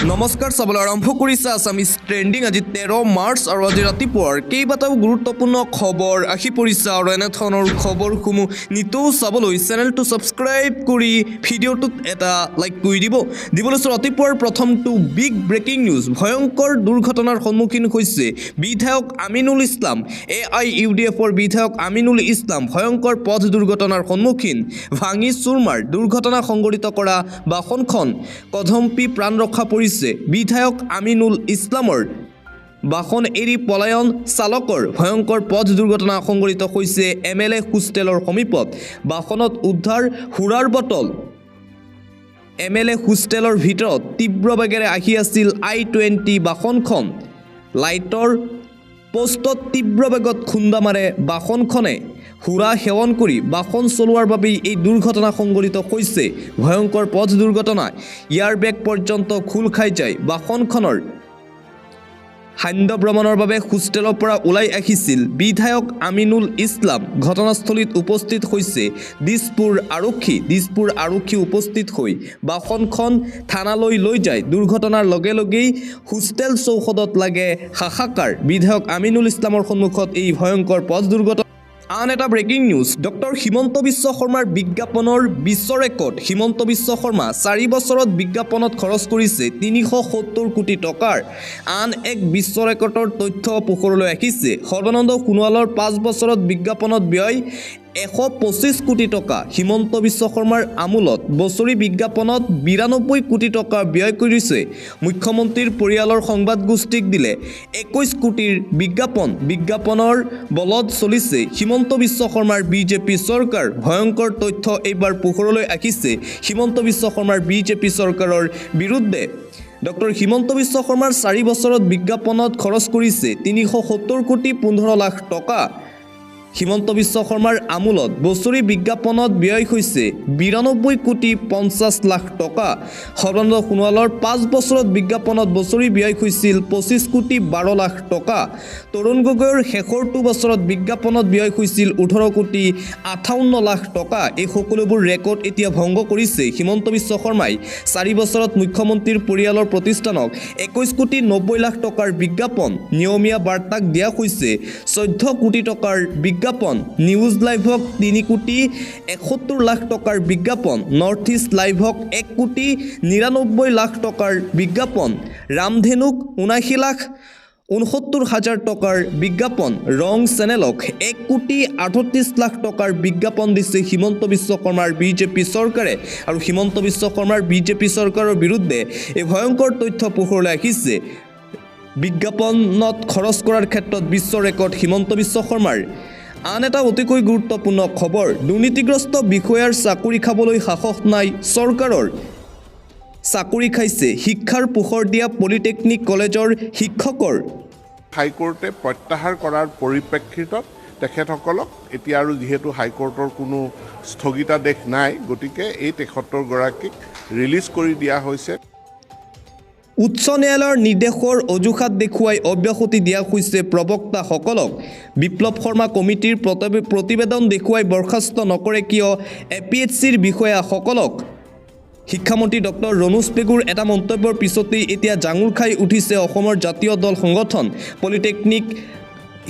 নমস্কাৰ চাবলৈ আৰম্ভ কৰিছে আছামিজ ট্ৰেণ্ডিং আজি 13 মাৰ্চ আৰু আজি ৰাতিপুৱাৰ কেইবাটাও গুৰুত্বপূৰ্ণ খবৰ আহি পৰিছে আৰু এনেধৰণৰ খবৰসমূহ নিতৌ চাবলৈ চেনেলটো ছাবস্ক্ৰাইব কৰি ভিডিঅ'টোত এটা লাইক কৰি দিবলৈ ৰাতিপুৱাৰ প্ৰথমটো বিগ ব্ৰেকিং নিউজ ভয়ংকৰ দুৰ্ঘটনাৰ সন্মুখীন হৈছে বিধায়ক আমিনুল ইছলাম AIUDFৰ বিধায়ক আমিনুল ইছলাম ভয়ংকৰ পথ দুৰ্ঘটনাৰ সন্মুখীন ভাঙি চুৰমাৰ দুৰ্ঘটনা সংঘটিত কৰা বাহনখন কদম্পি প্ৰাণ ৰক্ষা পৰিছে বিধায়ক আমিনুল ইছলামৰ বাহন এৰি পলায়ন চালকৰ ভয়ংকৰ পথ দুৰ্ঘটনা সংঘটিত হৈছে MLA হোষ্টেলৰ সমীপত বাহনত উদ্ধাৰ সুৰাৰ বটল MLA হোষ্টেলৰ ভিতৰত তীব্ৰ বেগেৰে আহি আছিল I-20 বাহনখন লাইটৰ পোষ্টত তীব্ৰ বেগত খুন্দা মাৰে বাহনখনে হুৰা সেৱন কৰি বাহন চলোৱাৰ বাবে এই দুৰ্ঘটনা সংঘটিত হৈছে ভয়ংকৰ পথ দুৰ্ঘটনা ইয়াৰ বেগ পৰ্যন্ত খোল খাই যায় বাহনখনৰ হান্দ ভ্ৰমণৰ বাবে হোষ্টেলৰ পৰা ওলাই আহিছিল বিধায়ক আমিনুল ইছলাম ঘটনাস্থলীত উপস্থিত হৈছে দিছপুৰ আৰক্ষী উপস্থিত হৈ বাহনখন থানালৈ লৈ যায় দুৰ্ঘটনাৰ লগে লগেই হোষ্টেল চৌহদত লাগে হাহাকাৰ বিধায়ক আমিনুল ইছলামৰ সন্মুখত এই ভয়ংকৰ পথ দুৰ্ঘটনা আন এটা breaking news doctor Himanta Biswa শৰ্মাৰ বিজ্ঞাপনৰ বিশ্ব ৰেকৰ্ড হিমন্ত বিশ্ব শৰ্মা 4 বছৰত বিজ্ঞাপনত খৰচ কৰিছে 370 কোটি টকাৰ আন এক বিশ্ব ৰেকৰ্ডৰ তথ্য পোহৰলৈ আহিছে সৰ্বানন্দ সোণোৱালৰ 5 বছৰত বিজ্ঞাপনত ব্যয় 125 কোটি টকা হিমন্ত বিশ্ব শৰ্মাৰ আমোলত বছৰি বিজ্ঞাপনত 92 কোটি টকা ব্যয় কৰিছে মুখ্যমন্ত্ৰীৰ পৰিয়ালৰ সংবাদগোষ্ঠীক দিলে 21 কোটিৰ বিজ্ঞাপনৰ বলত চলিছে হিমন্ত বিশ্ব শৰ্মাৰ বিজেপি চৰকাৰ ভয়ংকৰ তথ্য এইবাৰ পোহৰলৈ আহিছে হিমন্ত বিশ্ব শৰ্মাৰ বিজেপি চৰকাৰৰ বিৰুদ্ধে ডক্টৰ হিমন্ত বিশ্ব শৰ্মাৰ 4 বছৰত বিজ্ঞাপনত খৰচ কৰিছে 370 কোটি 15 লাখ টকা হিমন্ত বিশ্ব শৰ্মাৰ আমোলত বছৰি বিজ্ঞাপনত ব্যয় হৈছে 92 কোটি 50 লাখ টকা সৰ্বানন্দ সোণোৱালৰ 5 বছৰত বিজ্ঞাপনত বছৰি ব্যয় হৈছিল 25 কোটি 12 লাখ টকা তৰুণ গগৈৰ শেষৰটো বছৰত বিজ্ঞাপনত ব্যয় হৈছিল 18 কোটি 58 লাখ টকা এই সকলোবোৰ ৰেকৰ্ড এতিয়া ভংগ কৰিছে হিমন্ত বিশ্ব শৰ্মাই 4 বছৰত মুখ্যমন্ত্ৰীৰ পৰিয়ালৰ প্ৰতিষ্ঠানক 21 কোটি 90 লাখ টকাৰ বিজ্ঞাপন নিয়মীয়া বাৰ্তাক দিয়া হৈছে 14 কোটি টকাৰ বিজ্ঞাপন নিউজ লাইভক 3 কোটি 71 লাখ টকাৰ বিজ্ঞাপন নৰ্থ ইষ্ট লাইভক 1 কোটি 99 লাখ টকাৰ বিজ্ঞাপন ৰামধেনুক 79 লাখ 69 হাজাৰ টকাৰ বিজ্ঞাপন ৰং চেনেলক 1 কোটি 38 লাখ টকাৰ বিজ্ঞাপন দিছে হিমন্ত বিশ্ব শৰ্মাৰ বিজেপি চৰকাৰে আৰু হিমন্ত বিশ্ব শৰ্মাৰ বিজেপি চৰকাৰৰ বিৰুদ্ধে এই ভয়ংকৰ তথ্য পোহৰলৈ আহিছে বিজ্ঞাপনত খৰচ কৰাৰ ক্ষেত্ৰত বিশ্ব ৰেকৰ্ড হিমন্ত বিশ্ব শৰ্মাৰ আন এটা অতিকৈ গুৰুত্বপূৰ্ণ খবৰ দুৰ্নীতিগ্ৰস্ত বিষয়াৰ চাকৰি খাবলৈ সাহস নাই চৰকাৰৰ চাকৰি খাইছে শিক্ষাৰ পোহৰ দিয়া পলিটেকনিক কলেজৰ শিক্ষকৰ হাইকোৰ্টে প্ৰত্যাহাৰ কৰাৰ পৰিপ্ৰেক্ষিতত তেখেতসকলক এতিয়া আৰু যেহেতু হাইকোৰ্টৰ কোনো স্থগিতাদেশ নাই গতিকে এই 73 গৰাকীক ৰিলিজ কৰি দিয়া হৈছে উচ্চ ন্যায়ালয়ৰ নিৰ্দেশৰ অজুহাত দেখুৱাই অব্যাহতি দিয়া হৈছে প্ৰবক্তাসকলক বিপ্লৱ শৰ্মা কমিটিৰ প্ৰতিবেদন দেখুৱাই বৰখাস্ত নকৰে কিয় APHCৰ বিষয়াসকলক শিক্ষামন্ত্ৰী ডক্টৰ ৰণোজ পেগুৰ এটা মন্তব্যৰ পিছতেই এতিয়া জাঙুৰ খাই উঠিছে অসমৰ জাতীয় দল সংগঠন পলিটেকনিক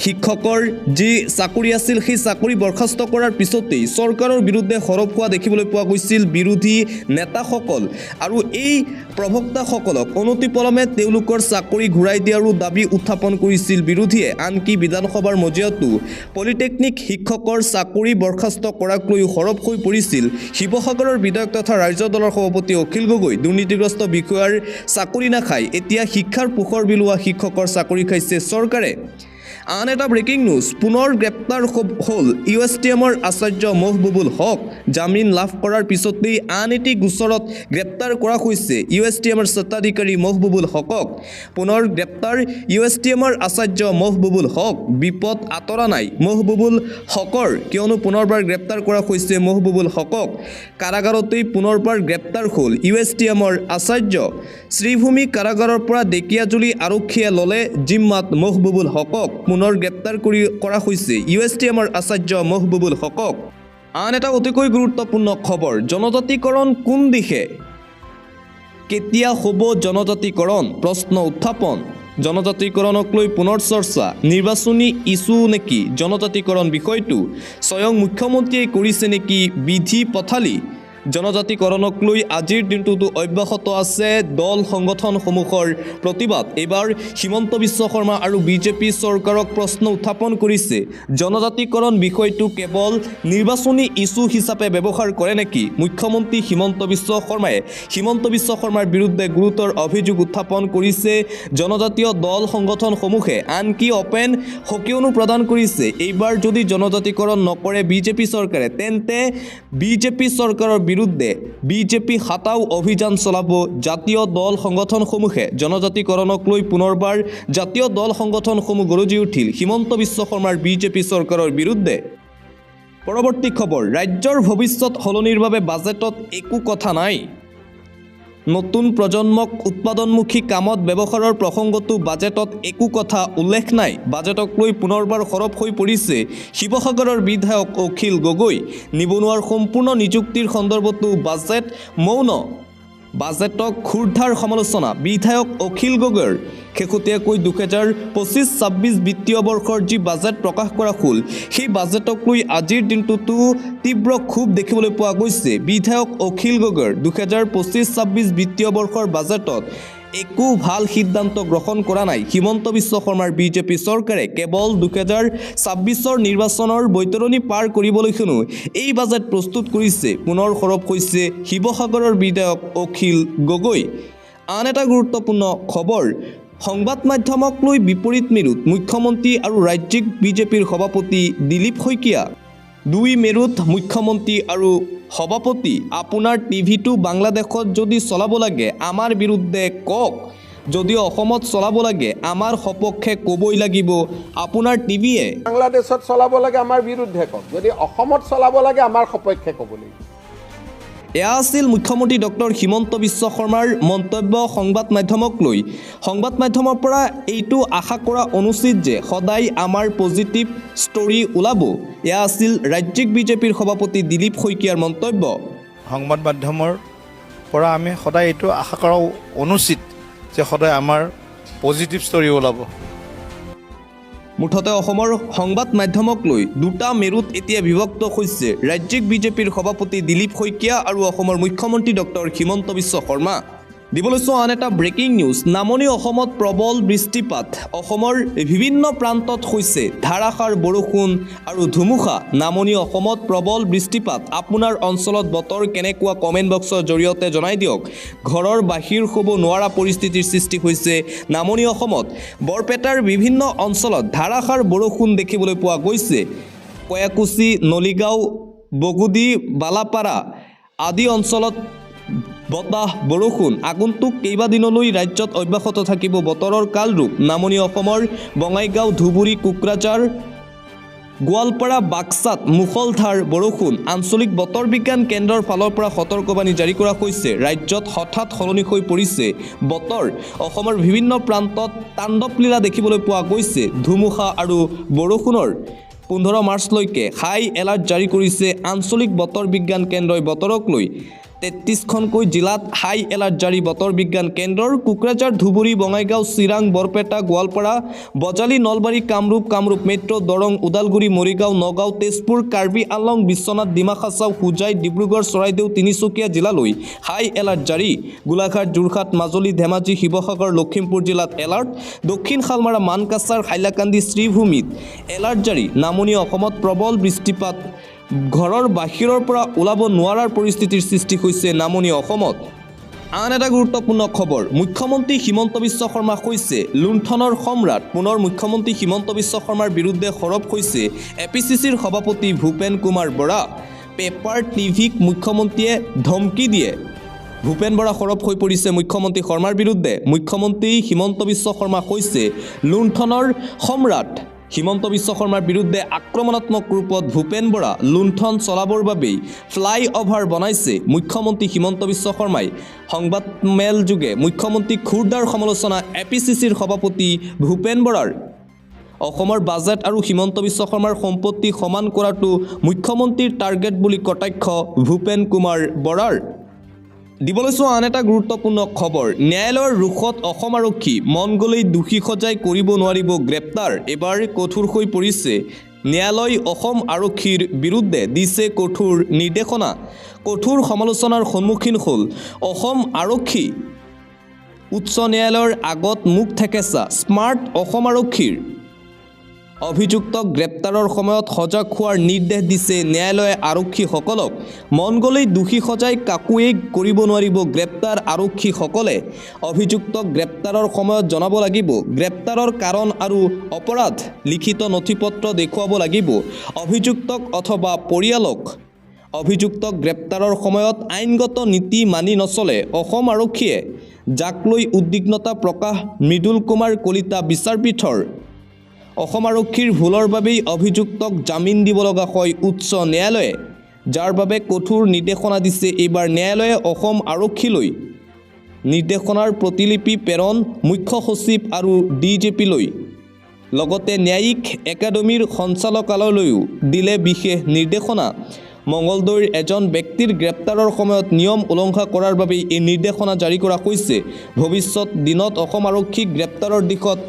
শিক্ষকৰ যি চাকৰি আছিল সেই চাকৰি বৰখাস্ত কৰাৰ পিছতেই চৰকাৰৰ বিৰুদ্ধে সৰব হোৱা দেখিবলৈ পোৱা গৈছিল বিৰোধী নেতাসকল আৰু এই প্ৰবক্তাসকলক অনতিপলমে তেওঁলোকৰ চাকৰি ঘূৰাই দিয়াৰো দাবী উত্থাপন কৰিছিল বিৰোধীয়ে আনকি বিধানসভাৰ মজিয়াতো পলিটেকনিক শিক্ষকৰ চাকৰি বৰখাস্ত কৰাক লৈ সৰব হৈ পৰিছিল শিৱসাগৰৰ বিধায়ক তথা ৰাজ্য দলৰ সভাপতি অখিল গগৈ দুৰ্নীতিগ্ৰস্ত বিষয়াৰ চাকৰি নাখায় এতিয়া শিক্ষাৰ পোহৰ বিলোৱা শিক্ষকৰ চাকৰি খাইছে চৰকাৰে আন এটা ব্ৰেকিং নিউজ পুনৰ গ্ৰেপ্তাৰ হ'ল USTMৰ আচাৰ্য মহবুবুল হক জামিন লাভ কৰাৰ পিছতেই আন এটি গোচৰত গ্ৰেপ্তাৰ কৰা হৈছে USTMৰ স্বত্বাধিকাৰী মহবুবুল হকক পুনৰ গ্ৰেপ্তাৰ USTMৰ আচাৰ্য মহবুবুল হক বিপদ আঁতৰা নাই মহবুবুল হকৰ কিয়নো পুনৰবাৰ গ্ৰেপ্তাৰ কৰা হৈছে মহবুবুল হকক কাৰাগাৰতেই পুনৰবাৰ গ্ৰেপ্তাৰ হ'ল USTMৰ আচাৰ্য শ্ৰীভূমি কাৰাগাৰৰ পৰা ডেকিয়াজুলি আৰক্ষীয়ে ল'লে জিম্মাত মহবুবুল হকক পুনৰ গ্ৰেপ্তাৰ কৰা হৈছে USTMৰ আচাৰ্য মহবুবুল হকক আন এটা অতিকৈ গুৰুত্বপূৰ্ণ খবৰ জনজাতিকৰণ কোন দিশে কেতিয়া হ'ব জনজাতিকৰণ প্ৰশ্ন উত্থাপন জনজাতিকৰণক লৈ পুনৰ চৰ্চা নিৰ্বাচনী ইছ্যু নেকি জনজাতিকৰণ বিষয়টো স্বয়ং মুখ্যমন্ত্ৰীয়ে কৰিছে নেকি বিধি পথালি জনজাতিকৰণক লৈ আজিৰ দিনটোতো অব্যাহত আছে দল সংগঠনসমূহৰ প্ৰতিবাদ এইবাৰ হিমন্ত বিশ্ব শৰ্মা আৰু বিজেপি চৰকাৰক প্ৰশ্ন উত্থাপন কৰিছে জনজাতিকৰণ বিষয়টো কেৱল নিৰ্বাচনী ইছ্যু হিচাপে ব্যৱহাৰ কৰে নেকি মুখ্যমন্ত্ৰী হিমন্ত বিশ্ব শৰ্মাৰ বিৰুদ্ধে গুৰুতৰ অভিযোগ উত্থাপন কৰিছে জনজাতীয় দল সংগঠনসমূহে আনকি অপেন সকিয়নো প্ৰদান কৰিছে এইবাৰ যদি জনজাতিকৰণ নকৰে বিজেপি চৰকাৰে তেন্তে বিজেপি চৰকাৰৰ বিৰুদ্ধে বিজেপি হাতাও অভিযান চলাব জাতীয় দল সংগঠনসমূহে জনজাতিকৰণক লৈ পুনৰবাৰ জাতীয় দল সংগঠনসমূহ গৰজি উঠিল হিমন্ত বিশ্ব শৰ্মাৰ বিজেপি চৰকাৰৰ বিৰুদ্ধে পৰৱৰ্তী খবৰ ৰাজ্যৰ ভৱিষ্যত সলনিৰ বাবে বাজেটত একো কথা নাই নতুন প্ৰজন্মক উৎপাদনমুখী কামত ব্যৱহাৰৰ প্ৰসংগতো বাজেটত একো কথা উল্লেখ নাই বাজেটক লৈ পুনৰবাৰ সৰব হৈ পৰিছে শিৱসাগৰৰ বিধায়ক অখিল গগৈ নিবনুৱাৰ সম্পূৰ্ণ নিযুক্তিৰ সন্দৰ্ভতো বাজেট মৌন বাজেটক ক্ষুৰধাৰ সমালোচনা বিধায়ক অখিল গগৈৰ শেহতীয়াকৈ 2025-26 বিত্তীয় বৰ্ষৰ যি বাজেট প্ৰকাশ কৰা হ'ল সেই বাজেটক লৈ আজিৰ দিনটোতো তীব্ৰ ক্ষোভ দেখিবলৈ পোৱা গৈছে বিধায়ক অখিল গগৈৰ 2025-26 বিত্তীয় বৰ্ষৰ বাজেটত একো ভাল সিদ্ধান্ত গ্ৰহণ কৰা নাই হিমন্ত বিশ্ব শৰ্মাৰ বিজেপি চৰকাৰে কেৱল 2026ৰ নিৰ্বাচনৰ বৈতৰণি পাৰ কৰিবলৈনো এই বাজেট প্ৰস্তুত কৰিছে পুনৰ সৰব হৈছে শিৱসাগৰৰ বিধায়ক অখিল গগৈ আন এটা গুৰুত্বপূৰ্ণ খবৰ সংবাদ মাধ্যমক লৈ বিপৰীত মেৰুত মুখ্যমন্ত্ৰী আৰু ৰাজ্যিক বিজেপিৰ সভাপতি দিলীপ শইকীয়া 2 মেৰুত মুখ্যমন্ত্ৰী আৰু সভাপতি আপোনাৰ টিভিটো বাংলাদেশত যদি চলাব লাগে আমাৰ বিৰুদ্ধে কওক যদি অসমত চলাব লাগে আমাৰ সপক্ষে ক'বই লাগিব আপোনাৰ টিভিয়ে বাংলাদেশত চলাব লাগে আমাৰ বিৰুদ্ধে কওক যদি অসমত চলাব লাগে আমাৰ সপক্ষে ক'ব লাগিব এয়া আছিল মুখ্যমন্ত্ৰী ডক্টৰ হিমন্ত বিশ্ব শৰ্মাৰ মন্তব্য সংবাদ মাধ্যমক লৈ সংবাদ মাধ্যমৰ পৰা এইটো আশা কৰা অনুচিত যে সদায় আমাৰ পজিটিভ ষ্টৰী ওলাব এয়া আছিল ৰাজ্যিক বিজেপিৰ সভাপতি দিলীপ শইকীয়াৰ মন্তব্য সংবাদ মাধ্যমৰ পৰা আমি সদায় এইটো আশা কৰা অনুচিত যে সদায় আমাৰ পজিটিভ ষ্টৰী ওলাব মুঠতে অসমৰ সংবাদ মাধ্যমক লৈ দুটা মেৰুত এতিয়া বিভক্ত হৈছে ৰাজ্যিক বিজেপিৰ সভাপতি দিলীপ শইকীয়া আৰু অসমৰ মুখ্যমন্ত্ৰী ডক্টৰ হিমন্ত বিশ্ব শৰ্মা দিবলৈ আন এটা ব্ৰেকিং নিউজ নামনি অসমত প্ৰবল বৃষ্টিপাত অসমৰ বিভিন্ন প্ৰান্তত হৈছে ধাৰাসাৰ বৰষুণ আৰু ধুমুহা নামনি অসমত প্ৰবল বৃষ্টিপাত আপোনাৰ অঞ্চলত বতৰ কেনেকুৱা কমেণ্ট বক্সৰ জৰিয়তে জনাই দিয়ক ঘৰৰ বাহিৰ হ'ব নোৱাৰা পৰিস্থিতিৰ সৃষ্টি হৈছে নামনি অসমত বৰপেটাৰ বিভিন্ন অঞ্চলত ধাৰাসাৰ বৰষুণ দেখিবলৈ পোৱা গৈছে কয়াকুছি নলিগাঁও বগুদি বালাপাৰা আদি অঞ্চলত বতাহ বৰষুণ আগন্তুক কেইবাদিনলৈ ৰাজ্যত অব্যাহত থাকিব বতৰৰ কালৰূপ নামনি অসমৰ বঙাইগাঁও ধুবুৰী কোকৰাঝাৰ গোৱালপাৰা বাক্সাত মুষলধাৰ বৰষুণ আঞ্চলিক বতৰ বিজ্ঞান কেন্দ্ৰৰ ফালৰ পৰা সতৰ্কবাণী জাৰি কৰা হৈছে ৰাজ্যত হঠাৎ সলনি হৈ পৰিছে বতৰ অসমৰ বিভিন্ন প্ৰান্তত তাণ্ডৱলীলা দেখিবলৈ পোৱা গৈছে ধুমুহা আৰু বৰষুণৰ 15 মাৰ্চলৈকে হাই এলাৰ্ট জাৰি কৰিছে আঞ্চলিক বতৰ বিজ্ঞান কেন্দ্ৰই বতৰক লৈ 33খনকৈ জিলাত হাই এলাৰ্ট জাৰি বতৰ বিজ্ঞান কেন্দ্ৰৰ কোকৰাঝাৰ ধুবুৰী বঙাইগাঁও চিৰাং বৰপেটা গোৱালপাৰা বজালি নলবাৰী কামৰূপ মেট্ৰ' দৰং ওদালগুৰি মৰিগাঁও নগাঁও তেজপুৰ কাৰ্বি আংলং বিশ্বনাথ ডিমা হাছাও হোজাই ডিব্ৰুগড় চৰাইদেউ তিনিচুকীয়া জিলালৈ হাই এলাৰ্ট জাৰি গোলাঘাট যোৰহাট মাজুলী ধেমাজি শিৱসাগৰ লখিমপুৰ জিলাত এলাৰ্ট দক্ষিণ শালমাৰা মানকাছাৰ হাইলাকান্দি শ্ৰীভূমিত এলাৰ্ট জাৰি নামনি অসমত প্ৰবল বৃষ্টিপাত ঘৰৰ বাহিৰৰ পৰা ওলাব নোৱাৰাৰ পৰিস্থিতিৰ সৃষ্টি হৈছে নামনি অসমত আন এটা গুৰুত্বপূৰ্ণ খবৰ মুখ্যমন্ত্ৰী হিমন্ত বিশ্ব শৰ্মা কৈছে লুণ্ঠনৰ সম্ৰাট পুনৰ মুখ্যমন্ত্ৰী হিমন্ত বিশ্ব শৰ্মাৰ বিৰুদ্ধে সৰব হৈছে এপিচিচিৰ সভাপতি ভূপেন কুমাৰ বৰা পেপাৰ টিভিক মুখ্যমন্ত্ৰীয়ে ধমকি দিয়ে ভূপেন বৰা সৰব হৈ পৰিছে মুখ্যমন্ত্ৰী শৰ্মাৰ বিৰুদ্ধে মুখ্যমন্ত্ৰী হিমন্ত বিশ্ব শৰ্মা কৈছে লুণ্ঠনৰ সম্ৰাট হিমন্ত বিশ্ব শৰ্মাৰ বিৰুদ্ধে আক্ৰমণাত্মক ৰূপত ভূপেন বৰা লুণ্ঠন চলাবৰ বাবেই ফ্লাইঅভাৰ বনাইছে মুখ্যমন্ত্ৰী হিমন্ত বিশ্ব শৰ্মাই সংবাদমেল যোগে মুখ্যমন্ত্ৰী ক্ষুৰধাৰ সমালোচনা এপিচিচিৰ সভাপতি ভূপেন বৰাৰ অসমৰ বাজেট আৰু হিমন্ত বিশ্ব শৰ্মাৰ সম্পত্তি সমান কৰাটো মুখ্যমন্ত্ৰীৰ টাৰ্গেট বুলি কটাক্ষ ভূপেন কুমাৰ বৰাৰ দিব লৈছোঁ আন এটা গুৰুত্বপূৰ্ণ খবৰ। ন্যায়ালয়ৰ ৰোষত অসম আৰক্ষী মন গ'লেই দোষী সজাই কৰিব নোৱাৰিব গ্ৰেপ্তাৰ। এবাৰ কঠোৰ হৈ পৰিছে ন্যায়ালয়। অসম আৰক্ষীৰ বিৰুদ্ধে দিছে কঠোৰ নিৰ্দেশনা। কঠোৰ সমালোচনাৰ সন্মুখীন হ'ল অসম আৰক্ষী। উচ্চ ন্যায়ালয়ৰ আগত মুখ থেকেচা স্মাৰ্ট অসম আৰক্ষীৰ। অভিযুক্তক গ্ৰেপ্তাৰৰ সময়ত সজাগ হোৱাৰ নিৰ্দেশ দিছে ন্যায়ালয়ে আৰক্ষীসকলক। মন গ'লেই দোষী সজাই কাকোৱেই কৰিব নোৱাৰিব গ্ৰেপ্তাৰ। আৰক্ষীসকলে অভিযুক্তক গ্ৰেপ্তাৰৰ সময়ত জনাব লাগিব গ্ৰেপ্তাৰৰ কাৰণ আৰু অপৰাধ। লিখিত নথিপত্ৰ দেখুৱাব লাগিব অভিযুক্তক অথবা পৰিয়ালক। অভিযুক্তক গ্ৰেপ্তাৰৰ সময়ত আইনগত নীতি মানি নচলে অসম আৰক্ষীয়ে। যাক লৈ উদ্বিগ্নতা প্ৰকাশ মৃদুল কুমাৰ কলিতা বিচাৰপীঠৰ। অসম আৰক্ষীৰ ভুলৰ বাবেই অভিযুক্তক জামিন দিব লগা হয় উচ্চ ন্যায়ালয়ে, যাৰ বাবে কঠোৰ নিৰ্দেশনা দিছে এইবাৰ ন্যায়ালয়ে অসম আৰক্ষীলৈ। নিৰ্দেশনাৰ প্ৰতিলিপি প্ৰেৰণ মুখ্য সচিব আৰু DGPলৈ। লগতে ন্যায়িক একাডেমীৰ সঞ্চালকালয়লৈও দিলে বিশেষ নিৰ্দেশনা। মঙলদৈৰ এজন ব্যক্তিৰ গ্ৰেপ্তাৰৰ সময়ত নিয়ম উলংঘা কৰাৰ বাবেই এই নিৰ্দেশনা জাৰি কৰা হৈছে। ভৱিষ্যত দিনত অসম আৰক্ষীক গ্ৰেপ্তাৰৰ দিশত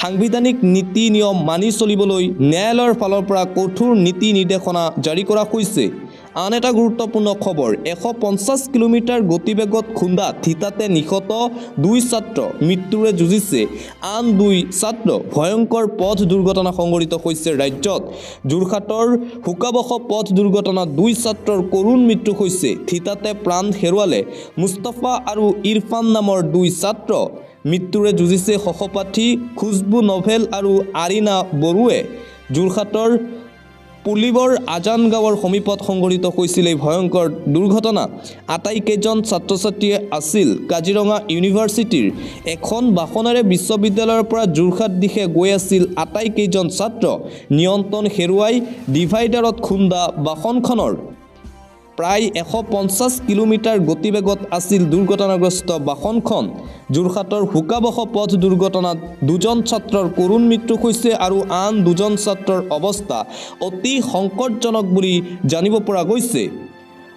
সাংবিধানিক নীতি নিয়ম মানি চলিবলৈ ন্যায়ালয়ৰ ফালৰ পৰা কঠোৰ নীতি নিৰ্দেশনা জাৰি কৰা হৈছে। আন এটা গুৰুত্বপূৰ্ণ খবৰ। 150 কিলোমিটাৰ গতিবেগত খুন্দা থিতাতে নিহত 2 ছাত্ৰ, মৃত্যুৰে যুঁজিছে আন 2 ছাত্ৰ। ভয়ংকৰ পথ দুৰ্ঘটনা সংঘটিত হৈছে ৰাজ্যত। যোৰহাটৰ শোকাবহ পথ দুৰ্ঘটনাত 2 ছাত্ৰৰ কৰুণ মৃত্যু হৈছে। থিতাতে প্ৰাণ হেৰুৱালে মুস্তাফা আৰু ইৰফান নামৰ 2 ছাত্ৰ। মৃত্যুৰে যুঁজিছে সহপাঠী খুজবু নভেল আৰু আৰিনা বড়োৱে। যোৰহাটৰ পুলিবৰ আজান গাঁৱৰ সমীপত সংঘটিত হৈছিল এই ভয়ংকৰ দুৰ্ঘটনা। আটাইকেইজন ছাত্ৰ ছাত্ৰীয়ে আছিল কাজিৰঙা ইউনিভাৰ্চিটিৰ। এখন বাহনেৰে বিশ্ববিদ্যালয়ৰ পৰা যোৰহাট দিশে গৈ আছিল আটাইকেইজন ছাত্ৰ। নিয়ন্ত্ৰণ হেৰুৱাই ডিভাইডাৰত খুন্দা বাহনখনৰ। প্ৰায় 150 কিলোমিটাৰ গতিবেগত আছিল দুৰ্ঘটনাগ্ৰস্ত বাহনখন। যোৰহাটৰ শোকাবহ পথ দুৰ্ঘটনাত 2জন ছাত্ৰৰ কৰুণ মৃত্যু হৈছে আৰু আন 2জন ছাত্ৰৰ অৱস্থা অতি সংকটজনক বুলি জানিব পৰা গৈছে।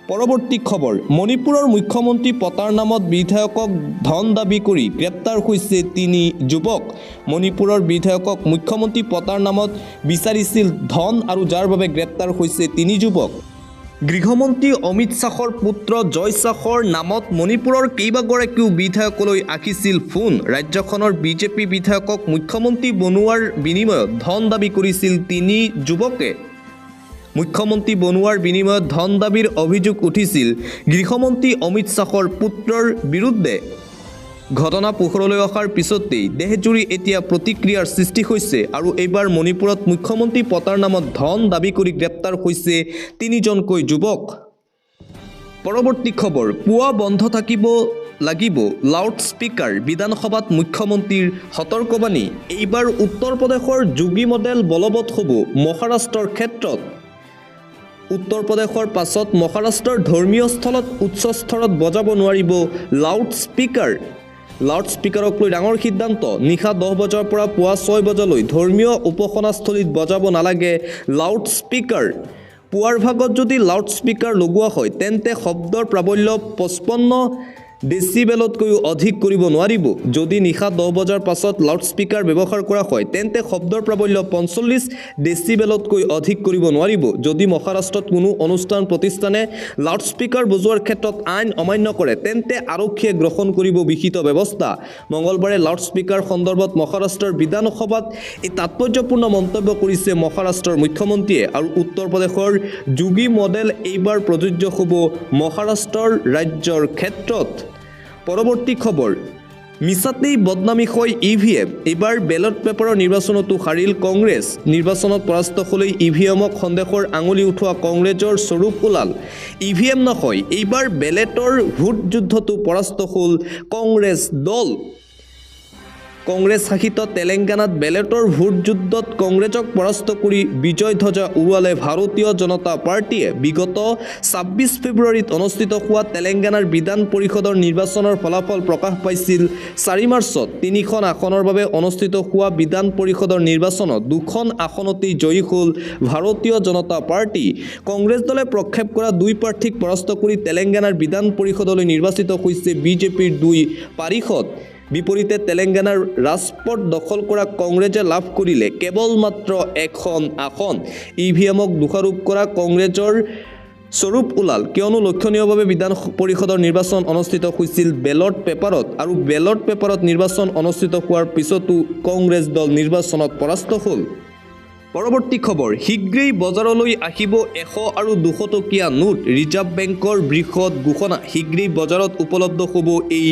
পৰৱৰ্তী খবৰ। মণিপুৰৰ মুখ্যমন্ত্ৰী পতাৰ নামত বিধায়কক ধন দাবী কৰি গ্ৰেপ্তাৰ হৈছে 3 যুৱক। মণিপুৰৰ বিধায়কক মুখ্যমন্ত্ৰী পতাৰ নামত বিচাৰিছিল ধন আৰু যাৰ বাবে গ্ৰেপ্তাৰ হৈছে 3 যুৱক। গৃহমন্ত্ৰী অমিত শ্বাহৰ পুত্ৰ জয় শ্বাহৰ নামত মণিপুৰৰ কেইবাগৰাকীও বিধায়কলৈ আহিছিল ফোন। ৰাজ্যখনৰ বিজেপি বিধায়কক মুখ্যমন্ত্ৰী বনোৱাৰ বিনিময়ত ধন দাবী কৰিছিল 3 যুৱকে। মুখ্যমন্ত্ৰী বনোৱাৰ বিনিময়ত ধন দাবীৰ অভিযোগ উঠিছিল গৃহমন্ত্ৰী অমিত শ্বাহৰ পুত্ৰৰ বিৰুদ্ধে। ঘটনা পোহৰলৈ অহাৰ পিছতেই দেশজুৰি এতিয়া প্ৰতিক্ৰিয়াৰ সৃষ্টি হৈছে আৰু এইবাৰ মণিপুৰত মুখ্যমন্ত্ৰী পতাৰ নামত ধন দাবী কৰি গ্ৰেপ্তাৰ হৈছে 3জনকৈ যুৱক। পৰৱৰ্তী খবৰ। পুৱা বন্ধ থাকিব লাগিব লাউড স্পীকাৰ। বিধানসভাত মুখ্যমন্ত্ৰীৰ সতৰ্কবাণী। এইবাৰ উত্তৰ প্ৰদেশৰ যোগী মডেল বলবৎ হ'ব মহাৰাষ্ট্ৰৰ ক্ষেত্ৰত। উত্তৰ প্ৰদেশৰ পাছত মহাৰাষ্ট্ৰৰ ধৰ্মীয় স্থলত উচ্চ স্তৰত বজাব নোৱাৰিব লাউড স্পীকাৰ। লাউড স্পীকাৰক লৈ ডাঙৰ সিদ্ধান্ত। নিশা 10 বজাৰ পৰা পুৱা 6 বজালৈ ধৰ্মীয় উপাসনাস্থলীত বজাব নালাগে লাউড স্পীকাৰ। পুৱাৰ ভাগত যদি লাউড স্পীকাৰ লগোৱা হয় তেন্তে শব্দৰ প্ৰাবল্য 55 ডেচিবেলতকৈও অধিক কৰিব নোৱাৰিব। যদি নিশা 10 বজাৰ পাছত লাউড স্পীকাৰ ব্যৱহাৰ কৰা হয় তেন্তে শব্দৰ প্ৰাবল্য 45 ডেচিবেলতকৈ অধিক কৰিব নোৱাৰিব। যদি মহাৰাষ্ট্ৰত কোনো অনুষ্ঠান প্ৰতিষ্ঠানে লাউড স্পীকাৰ বজোৱাৰ ক্ষেত্ৰত আইন অমান্য কৰে তেন্তে আৰক্ষীয়ে গ্ৰহণ কৰিব বিহিত ব্যৱস্থা। মঙলবাৰে লাউড স্পীকাৰ সন্দৰ্ভত মহাৰাষ্ট্ৰৰ বিধানসভাত এই তাৎপৰ্যপূৰ্ণ মন্তব্য কৰিছে মহাৰাষ্ট্ৰৰ মুখ্যমন্ত্ৰীয়ে। আৰু উত্তৰ প্ৰদেশৰ যোগী মডেল এইবাৰ প্ৰযোজ্য হ'ব মহাৰাষ্ট্ৰৰ ৰাজ্যৰ ক্ষেত্ৰত। পৰৱৰ্তী খবৰ। মিছাতেই বদনামী হয় EVM। এইবাৰ বেলট পেপাৰৰ নিৰ্বাচনতো হাৰিল কংগ্ৰেছ। নিৰ্বাচনত পৰাস্ত হ'লেই EVMক সন্দেহৰ আঙুলি উঠোৱা কংগ্ৰেছৰ স্বৰূপ ওলাল। EVM নহয়, এইবাৰ বেলেটৰ ভোট যুদ্ধতো পৰাস্ত হ'ল কংগ্ৰেছ দল। কংগ্ৰেছ শাসিত তেলেংগানাত বেলেটৰ ভোট যুদ্ধত কংগ্ৰেছক পৰাস্ত কৰি বিজয় ধ্বজা উৰুৱালে ভাৰতীয় জনতা পাৰ্টীয়ে। বিগত ২৬ ফেব্ৰুৱাৰীত অনুষ্ঠিত হোৱা তেলেংগানাৰ বিধান পৰিষদৰ নিৰ্বাচনৰ ফলাফল প্ৰকাশ পাইছিল। ৪ মাৰ্চত ৩খন আসনৰ বাবে অনুষ্ঠিত হোৱা বিধান পৰিষদৰ নিৰ্বাচনত 2খন আসনতেই জয়ী হ'ল ভাৰতীয় জনতা পাৰ্টী। কংগ্ৰেছ দলে প্ৰক্ষেপ কৰা 2 প্ৰাৰ্থীক পৰাস্ত কৰি তেলেংগানাৰ বিধান পৰিষদলৈ নিৰ্বাচিত হৈছে বিজেপিৰ 2 পাৰিষদ। বিপৰীতে তেলেংগানাৰ ৰাজপথ দখল কৰা কংগ্ৰেছে লাভ কৰিলে কেৱল মাত্ৰ 1খন আসন। ইভিএমক দোষাৰোপ কৰা কংগ্ৰেছৰ স্বৰূপ ওলাল, কিয়নো লক্ষণীয়ভাৱে বিধান পৰিষদৰ নিৰ্বাচন অনুষ্ঠিত হৈছিল বেলট পেপাৰত, আৰু বেলট পেপাৰত নিৰ্বাচন অনুষ্ঠিত হোৱাৰ পিছতো কংগ্ৰেছ দল নিৰ্বাচনত পৰাস্ত হ'ল। পৰৱৰ্তী খবৰ, শীঘ্ৰেই বজাৰলৈ আহিব 100 আৰু 200 টকীয়া নোট। ৰিজাৰ্ভ বেংকৰ বৃহৎ ঘোষণা, শীঘ্ৰেই বজাৰত উপলব্ধ হ'ব এই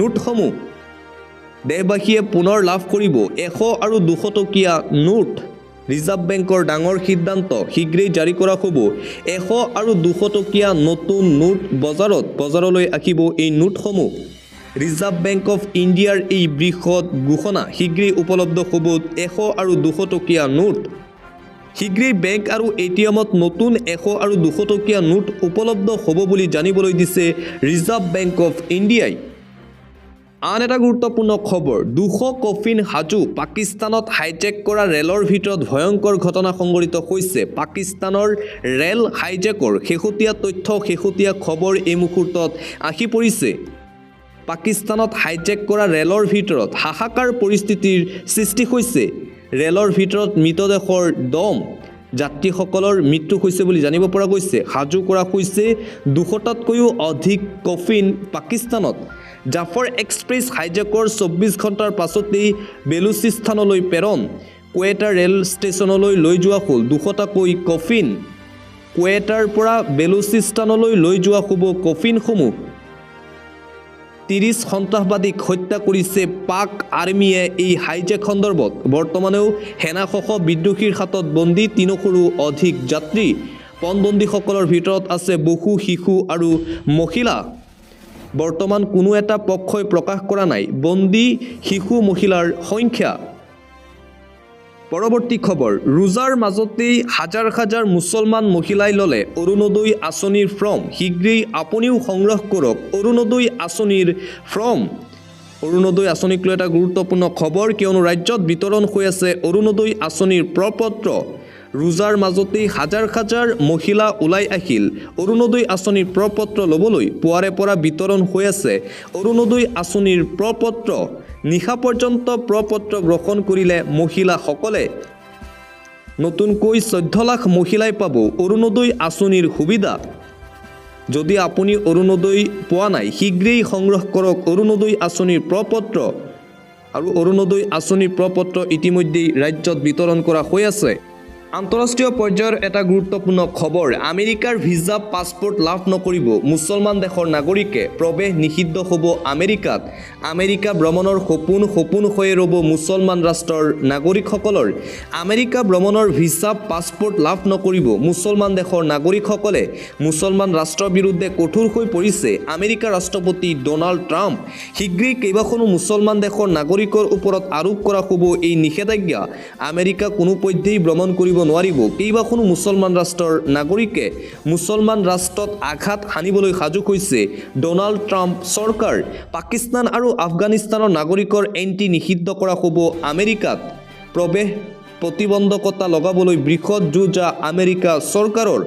নোটসমূহ। দেশবাসীয়ে পুনৰ লাভ কৰিব 100 আৰু 200 টকীয়া নোট। ৰিজাৰ্ভ বেংকৰ ডাঙৰ সিদ্ধান্ত, শীঘ্ৰেই জাৰি কৰা হ'ব 100 আৰু 200 টকীয়া নতুন নোট। বজাৰলৈ আহিব এই নোটসমূহ। ৰিজাৰ্ভ বেংক অফ ইণ্ডিয়াৰ এই বৃহৎ ঘোষণা, শীঘ্ৰেই উপলব্ধ হ'ব 100 আৰু 200 টকীয়া নোট। শীঘ্ৰেই বেংক আৰু এটিএমত নতুন 100 আৰু 200 টকীয়া নোট উপলব্ধ হ'ব বুলি জানিবলৈ দিছে ৰিজাৰ্ভ বেংক অফ ইণ্ডিয়াই। আন এটা গুৰুত্বপূৰ্ণ খবৰ, 200 কফিন সাজু। পাকিস্তানত হাইজেক কৰা ৰেলৰ ভিতৰত ভয়ংকৰ ঘটনা সংঘটিত হৈছে। পাকিস্তানৰ ৰেল হাইজেকৰ শেহতীয়া তথ্য, শেহতীয়া খবৰ এই মুহূৰ্তত আহি পৰিছে। পাকিস্তানত হাইজেক কৰা ৰেলৰ ভিতৰত হাহাকাৰ পৰিস্থিতিৰ সৃষ্টি হৈছে। ৰেলৰ ভিতৰত মৃতদেহৰ দম, যাত্ৰীসকলৰ মৃত্যু হৈছে বুলি জানিব পৰা গৈছে। সাজু কৰা হৈছে 200টাতকৈও অধিক কফিন পাকিস্তানত। জাফৰ এক্সপ্ৰেছ হাইজেকৰ 24 ঘণ্টাৰ পাছতেই বেলুচিস্তানলৈ প্ৰেৰণ। কোৱেটা ৰেল ষ্টেচনলৈ লৈ যোৱা হ'ল 200টাকৈ কফিন। কোৱেটাৰ পৰা বেলুচিস্তানলৈ লৈ যোৱা হ'ব কফিনসমূহ। 30 সন্ত্ৰাসবাদীক হত্যা কৰিছে পাক আৰ্মীয়ে এই হাইজেক সন্দৰ্ভত। বৰ্তমানেও সেনাসহ বিদ্ৰোহীৰ হাতত বন্দী 300ৰো অধিক যাত্ৰী। পণবন্দীসকলৰ ভিতৰত আছে বহু শিশু আৰু মহিলা। বৰ্তমান কোনো এটা পক্ষই প্ৰকাশ কৰা নাই বন্দী শিশু মহিলাৰ সংখ্যা। পৰৱৰ্তী খবৰ, ৰোজাৰ মাজতেই হাজাৰ হাজাৰ মুছলমান মহিলাই ল'লে অৰুণোদয় আঁচনিৰ ফৰ্ম। শীঘ্ৰেই আপুনিও সংগ্ৰহ কৰক অৰুণোদয় আঁচনিৰ ফৰ্ম। অৰুণোদয় আঁচনিক লৈ এটা গুৰুত্বপূৰ্ণ খবৰ, কিয়নো ৰাজ্যত বিতৰণ হৈ আছে অৰুণোদয় আঁচনিৰ প্ৰপত্ৰ। ৰোজাৰ মাজতেই হাজাৰ হাজাৰ মহিলা ওলাই আহিল অৰুণোদয় আঁচনিৰ প্ৰপত্ৰ ল'বলৈ। পুৱাৰে পৰা বিতৰণ হৈ আছে অৰুণোদয় আঁচনিৰ প্ৰপত্ৰ। নিশা পৰ্যন্ত প্ৰপত্ৰ গ্ৰহণ কৰিলে মহিলাসকলে। নতুনকৈ 14 লাখ মহিলাই পাব অৰুণোদয় আঁচনিৰ সুবিধা। যদি আপুনি অৰুণোদয় পোৱা নাই, শীঘ্ৰেই সংগ্ৰহ কৰক অৰুণোদয় আঁচনিৰ প্ৰপত্ৰ। আৰু অৰুণোদয় আঁচনিৰ প্ৰপত্ৰ ইতিমধ্যেই ৰাজ্যত বিতৰণ কৰা হৈ আছে। আন্তঃৰাষ্ট্ৰীয় পৰ্যায়ৰ এটা গুৰুত্বপূৰ্ণ খবৰ, আমেৰিকাৰ ভিছা পাছপোৰ্ট লাভ নকৰিব মুছলমান দেশৰ নাগৰিকে। প্ৰৱেশ নিষিদ্ধ হ'ব আমেৰিকাত। আমেৰিকা ভ্ৰমণৰ সপোন হৈয়ে ৰ'ব মুছলমান ৰাষ্ট্ৰৰ নাগৰিকসকলৰ। আমেৰিকা ভ্ৰমণৰ ভিছা পাছপোৰ্ট লাভ নকৰিব মুছলমান দেশৰ নাগৰিকসকলে। মুছলমান ৰাষ্ট্ৰৰ বিৰুদ্ধে কঠোৰ হৈ পৰিছে আমেৰিকাৰ ৰাষ্ট্ৰপতি ডনাল্ড ট্ৰাম্প। শীঘ্ৰেই কেইবাখনো মুছলমান দেশৰ নাগৰিকৰ ওপৰত আৰোপ কৰা হ'ব এই নিষেধাজ্ঞা। আমেৰিকা কোনোপধ্যেই ভ্ৰমণ কৰিব নোৱাৰিব কেইবাখনো মুছলমান ৰাষ্ট্ৰৰ নাগৰিকে। মুছলমান ৰাষ্ট্ৰত আঘাত হানিবলৈ সাজু হৈছে ডনাল্ড ট্ৰাম্প চৰকাৰ। পাকিস্তান আৰু আফগানিস্তানৰ নাগৰিকৰ এণ্ট্ৰি নিষিদ্ধ কৰা হ'ব আমেৰিকাত। প্ৰৱেশ প্ৰতিবন্ধকতা লগাবলৈ বৃহৎ যুঁজা আমেৰিকা চৰকাৰৰ।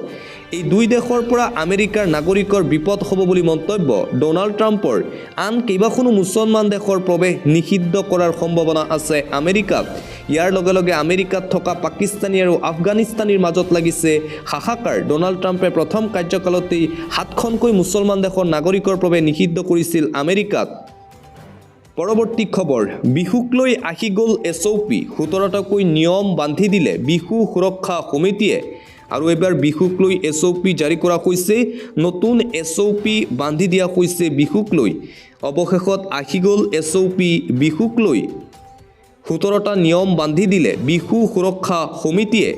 এই 2 দেশৰ পৰা আমেৰিকাৰ নাগৰিকৰ বিপদ হ'ব বুলি মন্তব্য ডনাল্ড ট্ৰাম্পৰ। আন কেইবাখনো মুছলমান দেশৰ প্ৰৱেশ নিষিদ্ধ কৰাৰ সম্ভাৱনা আছে আমেৰিকাত। ইয়াৰ লগে লগে আমেৰিকাত থকা পাকিস্তানী আৰু আফগানিস্তানীৰ মাজত লাগিছে হাহাকাৰ। ডনাল্ড ট্ৰাম্পে প্ৰথম কাৰ্যকালতেই 7খনকৈ মুছলমান দেশৰ নাগৰিকৰ প্ৰৱেশ নিষিদ্ধ কৰিছিল আমেৰিকাত। পৰৱৰ্তী খবৰ, বিহুক লৈ আহি গ'ল SOP। 17টাকৈ নিয়ম বান্ধি দিলে বিহু সুৰক্ষা সমিতিয়ে। আৰু এবাৰ বিহুক লৈ SOP জাৰি কৰা হৈছে। নতুন SOP বান্ধি দিয়া হৈছে বিহুক লৈ। অৱশেষত আহি গ'ল SOP বিহুক লৈ। 17টা নিয়ম বান্ধি দিলে বিহু সুৰক্ষা সমিতিয়ে।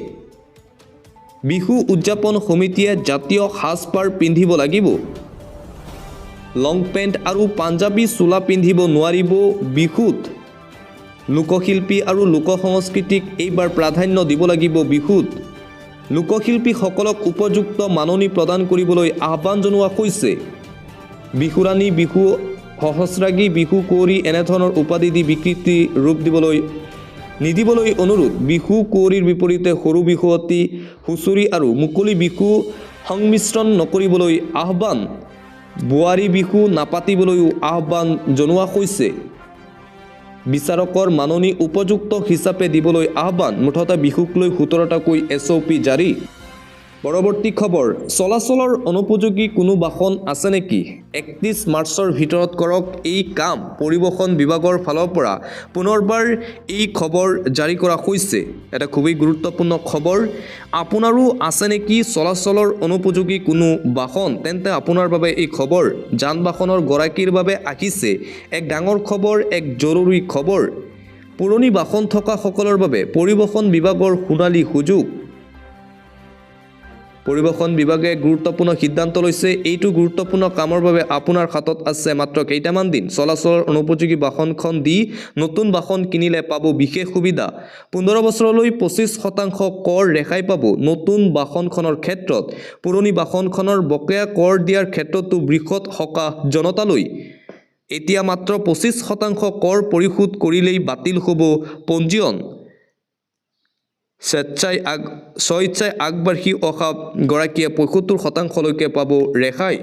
বিহু উদযাপন সমিতিয়ে জাতীয় সাজপাৰ পিন্ধিব লাগিব। লং পেণ্ট আৰু পাঞ্জাবী চোলা পিন্ধিব নোৱাৰিব বিহুত। লোকশিল্পী আৰু লোকসংস্কৃতিক এইবাৰ প্ৰাধান্য দিব লাগিব বিহুত। লোকশিল্পীসকলক উপযুক্ত মাননি প্ৰদান কৰিবলৈ আহ্বান জনোৱা হৈছে। বিহুৰাণী, বিহু সহস্ৰাগী, বিহু কুঁৱৰী এনেধৰণৰ উপাধি দি বিকৃতি ৰূপ নিদিবলৈ অনুৰোধ। বিহু কুঁৱৰীৰ বিপৰীতে সৰু বিহুৱতী, হুঁচৰি আৰু মুকলি বিহু সংমিশ্ৰণ নকৰিবলৈ আহ্বান। বোৱাৰী বিহু নাপাতিবলৈও আহ্বান জনোৱা হৈছে। বিচাৰকৰ মাননি উপযুক্ত হিচাপে দিবলৈ আহ্বান। মুঠতে বিহুক লৈ 17টাকৈ SOP জাৰি। পৰৱৰ্তী খবৰ, চলাচলৰ অনুপযোগী কোনো বাহন আছে নেকি? 31 মাৰ্চৰ ভিতৰত কৰক এই কাম। পৰিবহণ বিভাগৰ ফালৰ পৰা পুনৰবাৰ এই খবৰ জাৰি কৰা হৈছে। এটা খুবেই গুৰুত্বপূৰ্ণ খবৰ। আপোনাৰো আছে নেকি চলাচলৰ অনুপযোগী কোনো বাহন? তেন্তে আপোনাৰ বাবে এই খবৰ। যান বাহনৰ গৰাকীৰ বাবে আহিছে এক ডাঙৰ খবৰ, এক জৰুৰী খবৰ। পুৰণি বাহন থকা সকলৰ বাবে পৰিবহণ বিভাগৰ সোণালী সুযোগ। পৰিবহণ বিভাগে গুৰুত্বপূৰ্ণ সিদ্ধান্ত লৈছে। এইটো গুৰুত্বপূৰ্ণ কামৰ বাবে আপোনাৰ হাতত আছে মাত্ৰ কেইটামান দিন। চলাচলৰ অনুপযোগী বাহনখন দি নতুন বাহন কিনিলে পাব বিশেষ সুবিধা। 15 বছৰলৈ 25% কৰ ৰেহাই পাব নতুন বাহনখনৰ ক্ষেত্ৰত। পুৰণি বাহনখনৰ বকেয়া কৰ দিয়াৰ ক্ষেত্ৰতো বৃহৎ সকাহ জনতালৈ। এতিয়া মাত্ৰ 25% কৰ পৰিশোধ কৰিলেই বাতিল হ'ব পঞ্জীয়ন। স্বেচ্ছাই আগবাঢ়ি অহা গৰাকীয়ে 75%লৈকে পাব ৰেহাই।